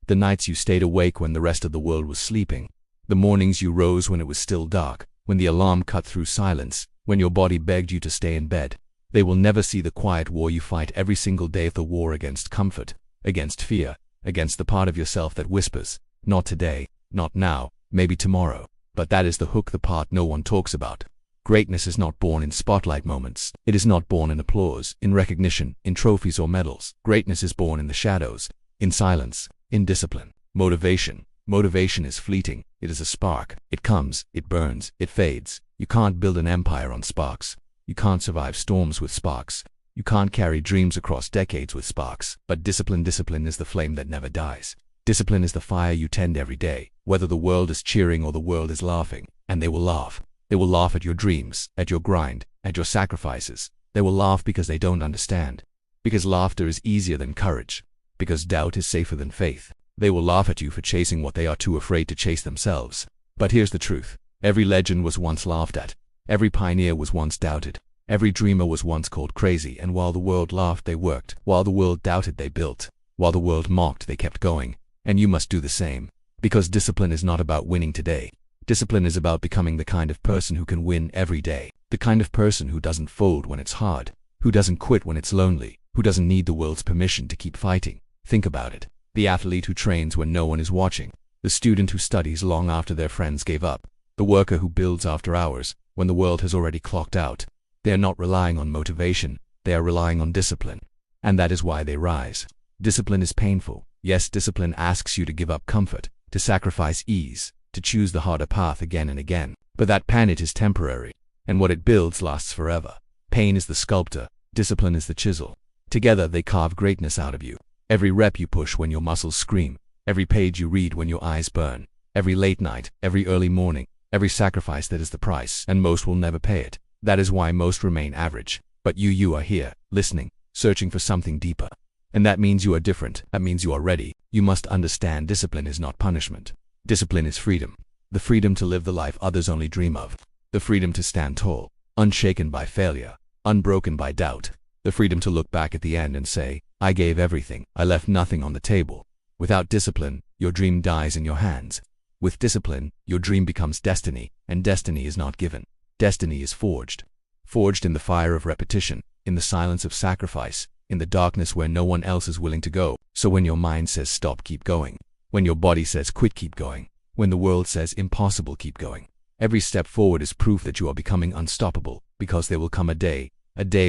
The nights you stayed awake when the rest of the world was sleeping. The mornings you rose when it was still dark, when the alarm cut through silence, when your body begged you to stay in bed. They will never see the quiet war you fight every single day, of the war against comfort, against fear, against the part of yourself that whispers, not today, not now, maybe tomorrow. But that is the hook, the part no one talks about. Greatness is not born in spotlight moments. It is not born in applause, in recognition, in trophies or medals. Greatness is born in the shadows, in silence, in discipline. Motivation. Motivation is fleeting. It is a spark. It comes, it burns, it fades. You can't build an empire on sparks. You can't survive storms with sparks. You can't carry dreams across decades with sparks. But discipline is the flame that never dies. Discipline is the fire you tend every day, whether the world is cheering or the world is laughing. And they will laugh. They will laugh at your dreams, at your grind, at your sacrifices. They will laugh because they don't understand. Because laughter is easier than courage. Because doubt is safer than faith. They will laugh at you for chasing what they are too afraid to chase themselves. But here's the truth. Every legend was once laughed at. Every pioneer was once doubted. Every dreamer was once called crazy, and while the world laughed, they worked. While the world doubted, they built. While the world mocked, they kept going. And you must do the same. Because discipline is not about winning today. Discipline is about becoming the kind of person who can win every day. The kind of person who doesn't fold when it's hard. Who doesn't quit when it's lonely. Who doesn't need the world's permission to keep fighting. Think about it. The athlete who trains when no one is watching. The student who studies long after their friends gave up. The worker who builds after hours, when the world has already clocked out. They are not relying on motivation. They are relying on discipline. And that is why they rise. Discipline is painful. Yes, discipline asks you to give up comfort, to sacrifice ease, to choose the harder path again and again. But that pain, it is temporary. And what it builds lasts forever. Pain is the sculptor. Discipline is the chisel. Together they carve greatness out of you. Every rep you push when your muscles scream. Every page you read when your eyes burn. Every late night, every early morning. Every sacrifice that is the price, and most will never pay it. That is why most remain average. But you are here, listening, searching for something deeper. And that means you are different. That means you are ready. You must understand discipline is not punishment. Discipline is freedom. The freedom to live the life others only dream of. The freedom to stand tall, unshaken by failure, unbroken by doubt. The freedom to look back at the end and say, I gave everything. I left nothing on the table. Without discipline, your dream dies in your hands. With discipline, your dream becomes destiny, and destiny is not given. Destiny is forged. Forged in the fire of repetition, in the silence of sacrifice, in the darkness where no one else is willing to go. So when your mind says stop, keep going. When your body says quit, keep going. When the world says impossible, keep going. Every step forward is proof that you are becoming unstoppable, because there will come a day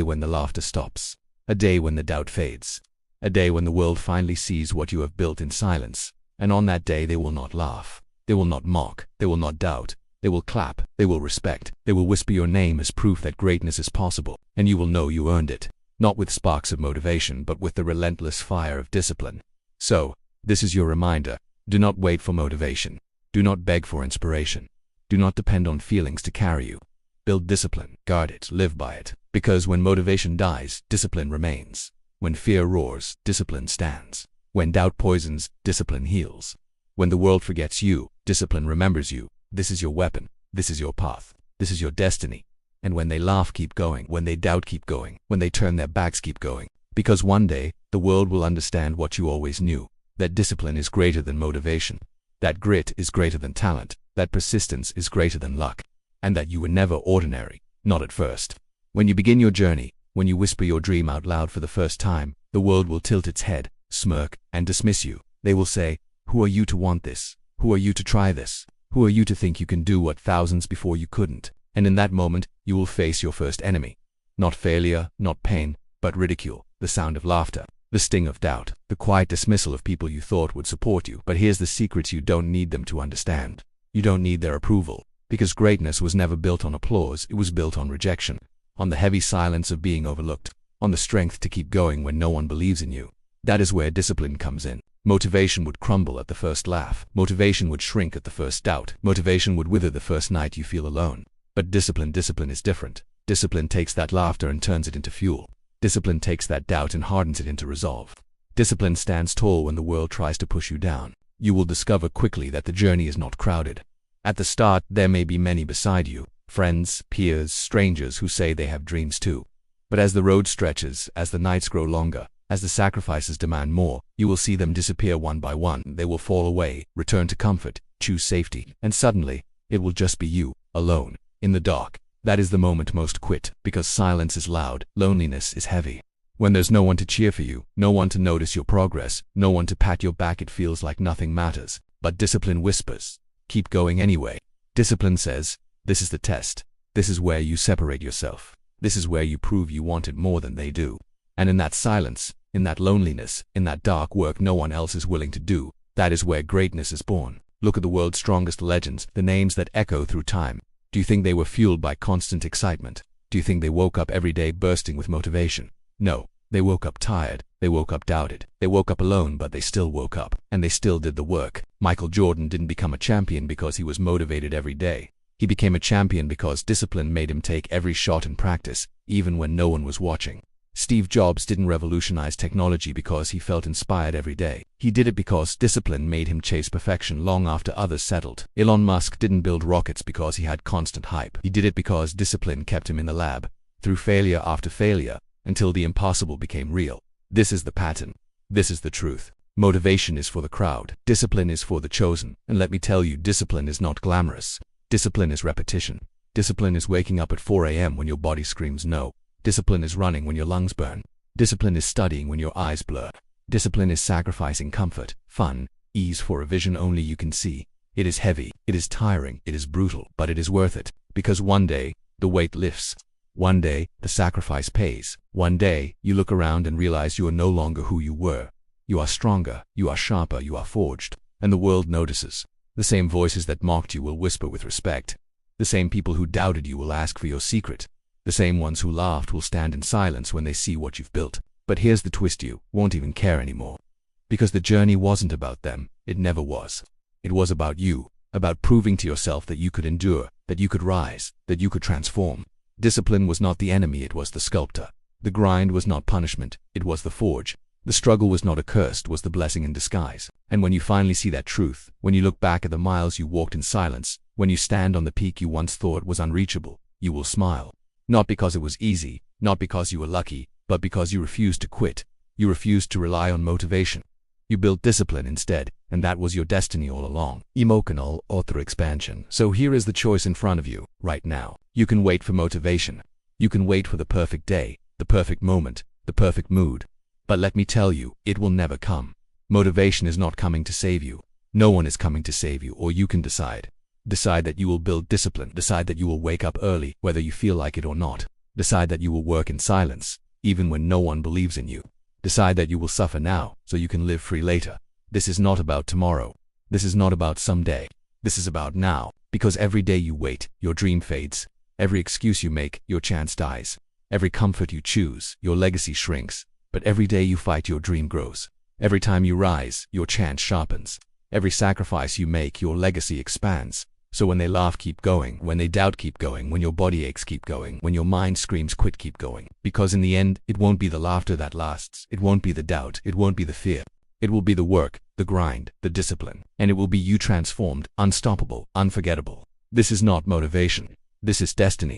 when the laughter stops, a day when the doubt fades, a day when the world finally sees what you have built in silence. And on that day they will not laugh, they will not mock, they will not doubt, they will clap, they will respect, they will whisper your name as proof that greatness is possible, and you will know you earned it, not with sparks of motivation but with the relentless fire of discipline. So, this is your reminder. Do not wait for motivation. Do not beg for inspiration. Do not depend on feelings to carry you. Build discipline, guard it, live by it. Because when motivation dies, discipline remains. When fear roars, discipline stands. When doubt poisons, discipline heals. When the world forgets you, discipline remembers you. This is your weapon. This is your path. This is your destiny. And when they laugh, keep going. When they doubt, keep going. When they turn their backs, keep going. Because one day, the world will understand what you always knew. That discipline is greater than motivation. That grit is greater than talent. That persistence is greater than luck. And that you were never ordinary. Not at first. When you begin your journey, when you whisper your dream out loud for the first time, the world will tilt its head, smirk, and dismiss you. They will say, who are you to want this? Who are you to try this? Who are you to think you can do what thousands before you couldn't? And in that moment, you will face your first enemy. Not failure, not pain, but ridicule, the sound of laughter, the sting of doubt, the quiet dismissal of people you thought would support you. But here's the secret: you don't need them to understand. You don't need their approval. Because greatness was never built on applause, it was built on rejection. On the heavy silence of being overlooked. On the strength to keep going when no one believes in you. That is where discipline comes in. Motivation would crumble at the first laugh. Motivation would shrink at the first doubt. Motivation would wither the first night you feel alone. But discipline is different. Discipline takes that laughter and turns it into fuel. Discipline takes that doubt and hardens it into resolve. Discipline stands tall when the world tries to push you down. You will discover quickly that the journey is not crowded. At the start, there may be many beside you. Friends, peers, strangers who say they have dreams too. But as the road stretches, as the nights grow longer, As the sacrifices demand more, you will see them disappear one by one. They will fall away, return to comfort, choose safety, and suddenly, it will just be you, alone, in the dark. That is the moment most quit, because silence is loud, loneliness is heavy. When there's no one to cheer for you, no one to notice your progress, no one to pat your back, it feels like nothing matters. But discipline whispers, keep going anyway. Discipline says, this is the test. This is where you separate yourself. This is where you prove you want it more than they do. And in that silence, in that loneliness, in that dark work no one else is willing to do, that is where greatness is born. Look at the world's strongest legends, the names that echo through time. Do you think they were fueled by constant excitement? Do you think they woke up every day bursting with motivation? No, they woke up tired, they woke up doubted, they woke up alone, but they still woke up, and they still did the work. Michael Jordan didn't become a champion because he was motivated every day. He became a champion because discipline made him take every shot in practice, even when no one was watching. Steve Jobs didn't revolutionize technology because he felt inspired every day. He did it because discipline made him chase perfection long after others settled. Elon Musk didn't build rockets because he had constant hype. He did it because discipline kept him in the lab, through failure after failure, until the impossible became real. This is the pattern. This is the truth. Motivation is for the crowd. Discipline is for the chosen. And let me tell you, discipline is not glamorous. Discipline is repetition. Discipline is waking up at 4 a.m. when your body screams no. Discipline is running when your lungs burn. Discipline is studying when your eyes blur. Discipline is sacrificing comfort, fun, ease for a vision only you can see. It is heavy, it is tiring, it is brutal, but it is worth it. Because one day, the weight lifts. One day, the sacrifice pays. One day, you look around and realize you are no longer who you were. You are stronger, you are sharper, you are forged. And the world notices. The same voices that mocked you will whisper with respect. The same people who doubted you will ask for your secret. The same ones who laughed will stand in silence when they see what you've built. But here's the twist, you won't even care anymore. Because the journey wasn't about them, it never was. It was about you, about proving to yourself that you could endure, that you could rise, that you could transform. Discipline was not the enemy, it was the sculptor. The grind was not punishment, it was the forge. The struggle was not a curse, it was the blessing in disguise. And when you finally see that truth, when you look back at the miles you walked in silence, when you stand on the peak you once thought was unreachable, you will smile. Not because it was easy, not because you were lucky, but because you refused to quit. You refused to rely on motivation. You built discipline instead, and that was your destiny all along. Emotional author expansion. So here is the choice in front of you, right now. You can wait for motivation. You can wait for the perfect day, the perfect moment, the perfect mood. But let me tell you, it will never come. Motivation is not coming to save you. No one is coming to save you, or you can decide. Decide that you will build discipline. Decide that you will wake up early, whether you feel like it or not. Decide that you will work in silence, even when no one believes in you. Decide that you will suffer now, so you can live free later. This is not about tomorrow. This is not about someday. This is about now. Because every day you wait, your dream fades. Every excuse you make, your chance dies. Every comfort you choose, your legacy shrinks. But every day you fight, your dream grows. Every time you rise, your chance sharpens. Every sacrifice you make, your legacy expands. So when they laugh, keep going. When they doubt, keep going. When your body aches, keep going. When your mind screams, quit, keep going. Because in the end, it won't be the laughter that lasts. It won't be the doubt. It won't be the fear. It will be the work, the grind, the discipline. And it will be you transformed, unstoppable, unforgettable. This is not motivation. This is destiny.